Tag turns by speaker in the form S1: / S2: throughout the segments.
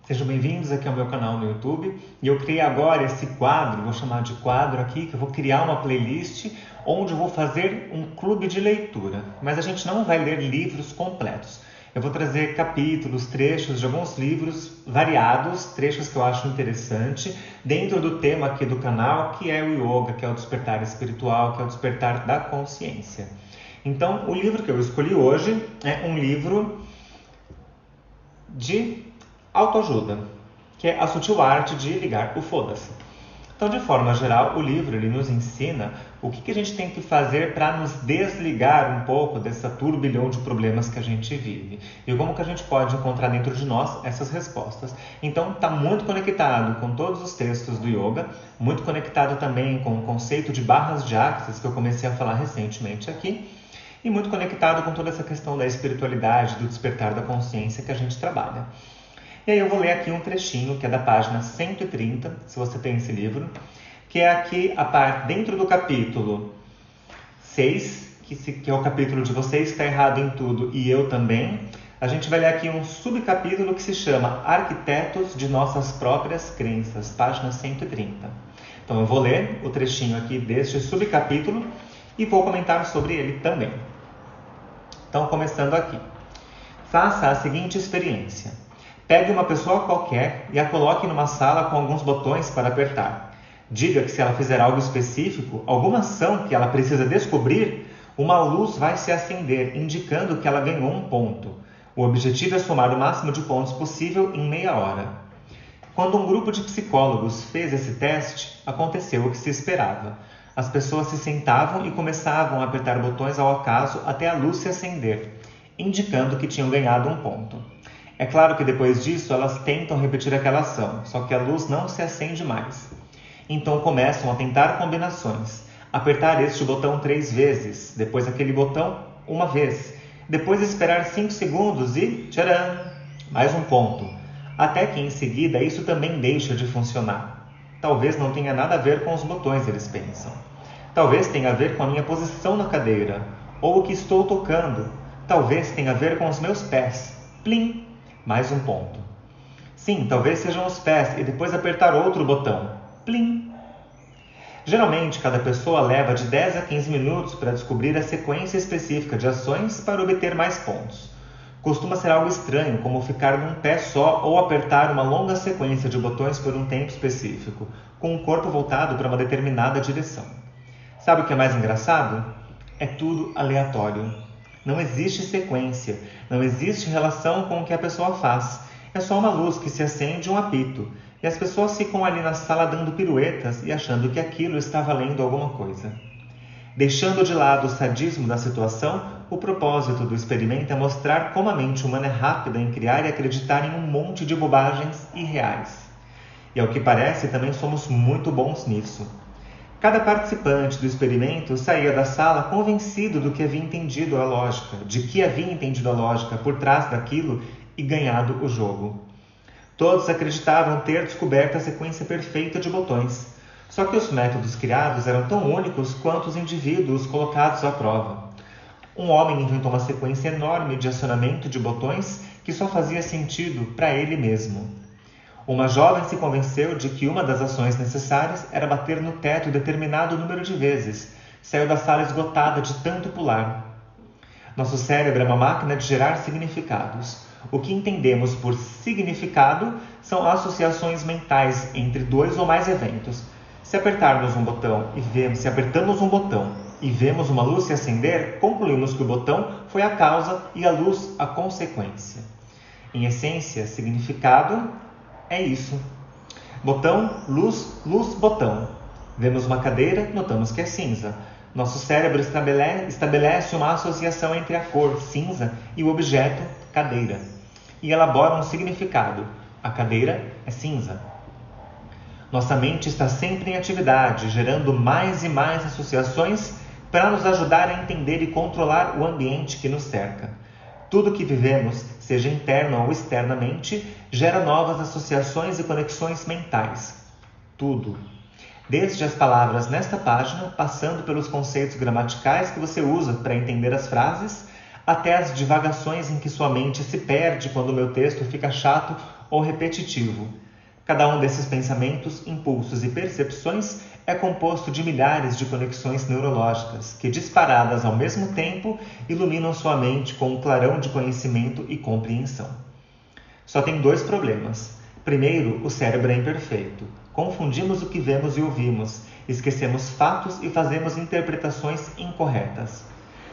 S1: Sejam bem-vindos aqui ao meu canal no YouTube. E eu criei agora esse quadro, vou chamar de quadro aqui, que eu vou criar uma playlist onde eu vou fazer um clube de leitura. Mas a gente não vai ler livros completos. Eu vou trazer capítulos, trechos de alguns livros variados, trechos que eu acho interessante, dentro do tema aqui do canal, que é o Yoga, que é o despertar espiritual, que é o despertar da consciência. Então, o livro que eu escolhi hoje é um livro de autoajuda, que é A Sutil Arte de Ligar o Foda-se. Então, de forma geral, o livro ele nos ensina o que a gente tem que fazer para nos desligar um pouco dessa turbilhão de problemas que a gente vive e como que a gente pode encontrar dentro de nós essas respostas. Então, está muito conectado com todos os textos do yoga, muito conectado também com o conceito de barras de axis que eu comecei a falar recentemente aqui e muito conectado com toda essa questão da espiritualidade, do despertar da consciência que a gente trabalha. E aí eu vou ler aqui um trechinho que é da página 130, se você tem esse livro, que é aqui a parte dentro do capítulo 6, que é o capítulo de Você Está Errado em Tudo e Eu Também. A gente vai ler aqui um subcapítulo que se chama Arquitetos de Nossas Próprias Crenças, página 130. Então eu vou ler o trechinho aqui deste subcapítulo e vou comentar sobre ele também. Então, começando aqui. Faça a seguinte experiência. Pegue uma pessoa qualquer e a coloque numa sala com alguns botões para apertar. Diga que se ela fizer algo específico, alguma ação que ela precisa descobrir, uma luz vai se acender, indicando que ela ganhou um ponto. O objetivo é somar o máximo de pontos possível em meia hora. Quando um grupo de psicólogos fez esse teste, aconteceu o que se esperava. As pessoas se sentavam e começavam a apertar botões ao acaso até a luz se acender, indicando que tinham ganhado um ponto. É claro que depois disso elas tentam repetir aquela ação, só que a luz não se acende mais. Então começam a tentar combinações. Apertar este botão 3 vezes, depois aquele botão uma vez, depois esperar 5 segundos e tcharam! Mais um ponto. Até que em seguida isso também deixa de funcionar. Talvez não tenha nada a ver com os botões, eles pensam. Talvez tenha a ver com a minha posição na cadeira, ou o que estou tocando. Talvez tenha a ver com os meus pés. Plim! Mais um ponto. Sim, talvez sejam os pés e depois apertar outro botão. Plim! Geralmente, cada pessoa leva de 10 a 15 minutos para descobrir a sequência específica de ações para obter mais pontos. Costuma ser algo estranho, como ficar num pé só ou apertar uma longa sequência de botões por um tempo específico, com o corpo voltado para uma determinada direção. Sabe o que é mais engraçado? É tudo aleatório. Não existe sequência, não existe relação com o que a pessoa faz. É só uma luz que se acende e um apito. E as pessoas ficam ali na sala dando piruetas e achando que aquilo está valendo alguma coisa. Deixando de lado o sadismo da situação, o propósito do experimento é mostrar como a mente humana é rápida em criar e acreditar em um monte de bobagens irreais. E ao que parece, também somos muito bons nisso. Cada participante do experimento saía da sala convencido do que havia entendido a lógica, de que havia entendido a lógica por trás daquilo e ganhado o jogo. Todos acreditavam ter descoberto a sequência perfeita de botões, só que os métodos criados eram tão únicos quanto os indivíduos colocados à prova. Um homem inventou uma sequência enorme de acionamento de botões que só fazia sentido para ele mesmo. Uma jovem se convenceu de que uma das ações necessárias era bater no teto determinado número de vezes. Saiu da sala esgotada de tanto pular. Nosso cérebro é uma máquina de gerar significados. O que entendemos por significado são associações mentais entre 2 ou mais eventos. Se apertarmos um botão se apertamos um botão e vemos uma luz se acender, concluímos que o botão foi a causa e a luz a consequência. Em essência, significado é isso. Botão, luz, luz, botão. Vemos uma cadeira, notamos que é cinza. Nosso cérebro estabelece uma associação entre a cor, cinza, e o objeto, cadeira. E elabora um significado. A cadeira é cinza. Nossa mente está sempre em atividade, gerando mais e mais associações para nos ajudar a entender e controlar o ambiente que nos cerca. Tudo que vivemos, seja interno ou externamente, gera novas associações e conexões mentais. Tudo. Desde as palavras nesta página, passando pelos conceitos gramaticais que você usa para entender as frases, até as divagações em que sua mente se perde quando o meu texto fica chato ou repetitivo. Cada um desses pensamentos, impulsos e percepções é composto de milhares de conexões neurológicas que, disparadas ao mesmo tempo, iluminam sua mente com um clarão de conhecimento e compreensão. Só tem 2 problemas. Primeiro, o cérebro é imperfeito. Confundimos o que vemos e ouvimos, esquecemos fatos e fazemos interpretações incorretas.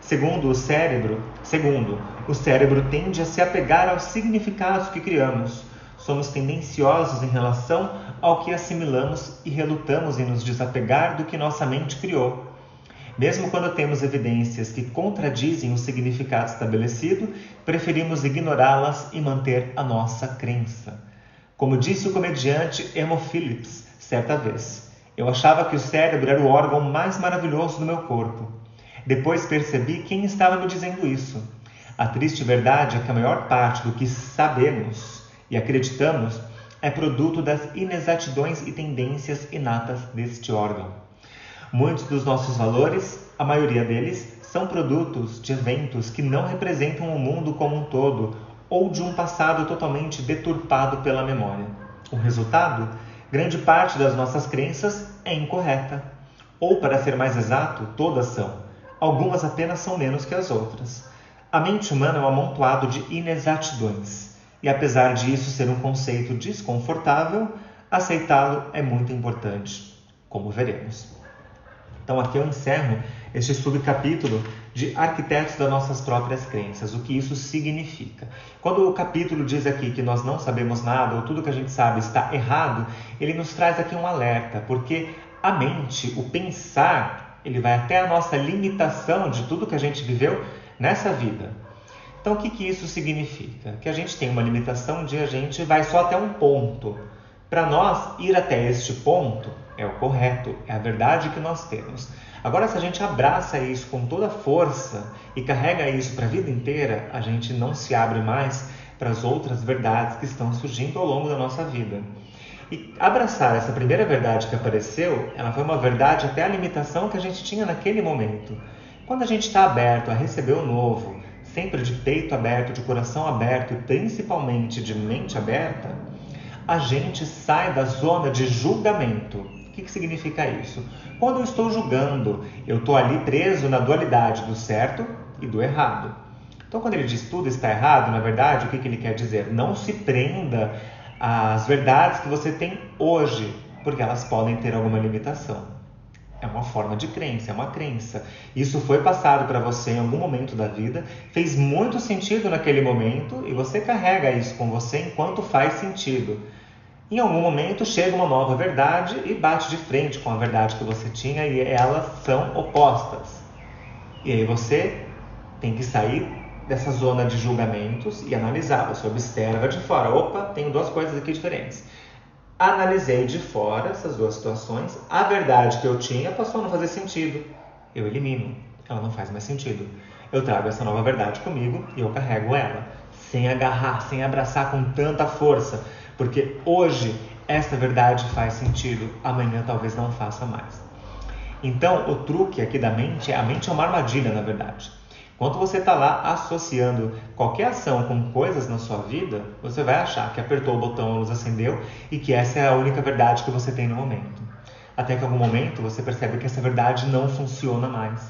S1: Segundo, o cérebro tende a se apegar aos significados que criamos. Somos tendenciosos em relação ao que assimilamos e relutamos em nos desapegar do que nossa mente criou. Mesmo quando temos evidências que contradizem o significado estabelecido, preferimos ignorá-las e manter a nossa crença. Como disse o comediante Emo Phillips certa vez, eu achava que o cérebro era o órgão mais maravilhoso do meu corpo. Depois percebi quem estava me dizendo isso. A triste verdade é que a maior parte do que sabemos e acreditamos é produto das inexatidões e tendências inatas deste órgão. Muitos dos nossos valores, a maioria deles, são produtos de eventos que não representam o mundo como um todo ou de um passado totalmente deturpado pela memória. O resultado? Grande parte das nossas crenças é incorreta. Ou, para ser mais exato, todas são. Algumas apenas são menos que as outras. A mente humana é um amontoado de inexatidões. E apesar de isso ser um conceito desconfortável, aceitá-lo é muito importante, como veremos. Então aqui eu encerro este subcapítulo de arquitetos das nossas próprias crenças, o que isso significa. Quando o capítulo diz aqui que nós não sabemos nada, ou tudo que a gente sabe está errado, ele nos traz aqui um alerta, porque a mente, o pensar, ele vai até a nossa limitação de tudo que a gente viveu nessa vida. Então o que isso significa? Que a gente tem uma limitação de a gente vai só até um ponto. Para nós, ir até este ponto é o correto, é a verdade que nós temos. Agora, se a gente abraça isso com toda a força e carrega isso para a vida inteira, a gente não se abre mais para as outras verdades que estão surgindo ao longo da nossa vida. E abraçar essa primeira verdade que apareceu, ela foi uma verdade até a limitação que a gente tinha naquele momento. Quando a gente está aberto a receber o novo, sempre de peito aberto, de coração aberto e principalmente de mente aberta, a gente sai da zona de julgamento. O que significa isso? Quando eu estou julgando, eu estou ali preso na dualidade do certo e do errado. Então, quando ele diz tudo está errado, na verdade, o que ele quer dizer? Não se prenda às verdades que você tem hoje, porque elas podem ter alguma limitação. É uma forma de crença, é uma crença. Isso foi passado para você em algum momento da vida, fez muito sentido naquele momento e você carrega isso com você enquanto faz sentido. Em algum momento chega uma nova verdade e bate de frente com a verdade que você tinha e elas são opostas. E aí você tem que sair dessa zona de julgamentos e analisar. Você observa de fora. Opa, tenho 2 coisas aqui diferentes. Analisei de fora essas 2 situações. A verdade que eu tinha passou a não fazer sentido. Eu elimino. Ela não faz mais sentido. Eu trago essa nova verdade comigo e eu carrego ela. Sem agarrar, sem abraçar com tanta força. Porque hoje essa verdade faz sentido. Amanhã talvez não faça mais. Então o truque aqui da mente, a mente é uma armadilha na verdade. Enquanto você está lá associando qualquer ação com coisas na sua vida, você vai achar que apertou o botão, a luz acendeu e que essa é a única verdade que você tem no momento. Até que em algum momento você percebe que essa verdade não funciona mais.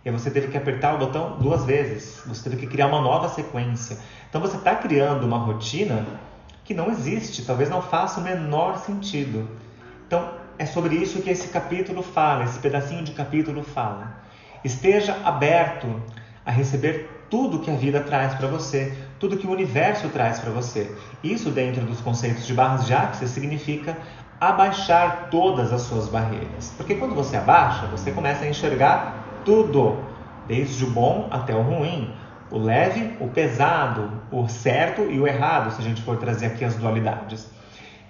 S1: E aí você teve que apertar o botão 2 vezes, você teve que criar uma nova sequência. Então você está criando uma rotina que não existe, talvez não faça o menor sentido. Então é sobre isso que esse capítulo fala, esse pedacinho de capítulo fala. Esteja aberto a receber tudo que a vida traz para você, tudo que o universo traz para você. Isso, dentro dos conceitos de barras de Axis, significa abaixar todas as suas barreiras. Porque quando você abaixa, você começa a enxergar tudo, desde o bom até o ruim, o leve, o pesado, o certo e o errado, se a gente for trazer aqui as dualidades.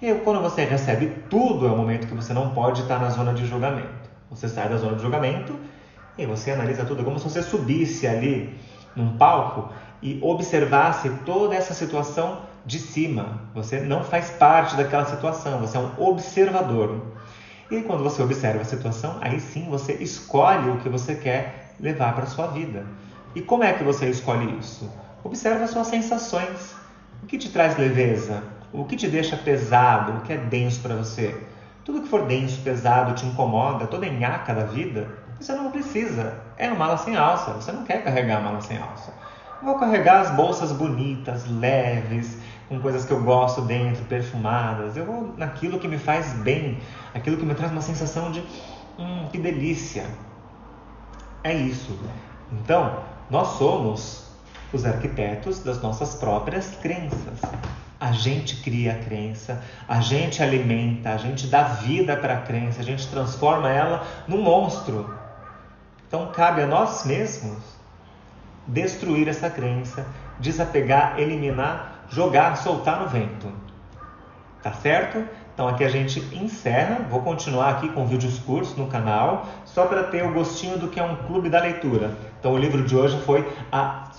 S1: E quando você recebe tudo, é o momento que você não pode estar na zona de julgamento. Você sai da zona de julgamento e você analisa tudo, como se você subisse ali num palco e observasse toda essa situação de cima. Você não faz parte daquela situação, você é um observador. E quando você observa a situação, aí sim você escolhe o que você quer levar para a sua vida. E como é que você escolhe isso? Observa as suas sensações. O que te traz leveza? O que te deixa pesado, o que é denso para você? Tudo que for denso, pesado, te incomoda, toda nhaca da vida, você não precisa. É uma mala sem alça, você não quer carregar a mala sem alça. Eu vou carregar as bolsas bonitas, leves, com coisas que eu gosto dentro, perfumadas. Eu vou naquilo que me faz bem, aquilo que me traz uma sensação de que delícia. É isso. Então, nós somos os arquitetos das nossas próprias crenças. A gente cria a crença, a gente alimenta, a gente dá vida para a crença, a gente transforma ela num monstro. Então, cabe a nós mesmos destruir essa crença, desapegar, eliminar, jogar, soltar no vento. Tá certo? Então aqui a gente encerra. Vou continuar aqui com vídeos curtos no canal, só para ter o gostinho do que é um clube da leitura. Então o livro de hoje foi A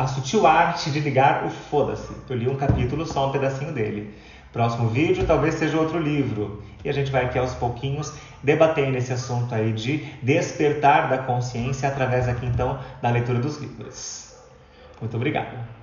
S1: Sutil Arte de Ligar o Foda-se. Eu li um capítulo, só um pedacinho dele. Próximo vídeo talvez seja outro livro. E a gente vai aqui aos pouquinhos debatendo esse assunto aí de despertar da consciência através aqui então da leitura dos livros. Muito obrigado.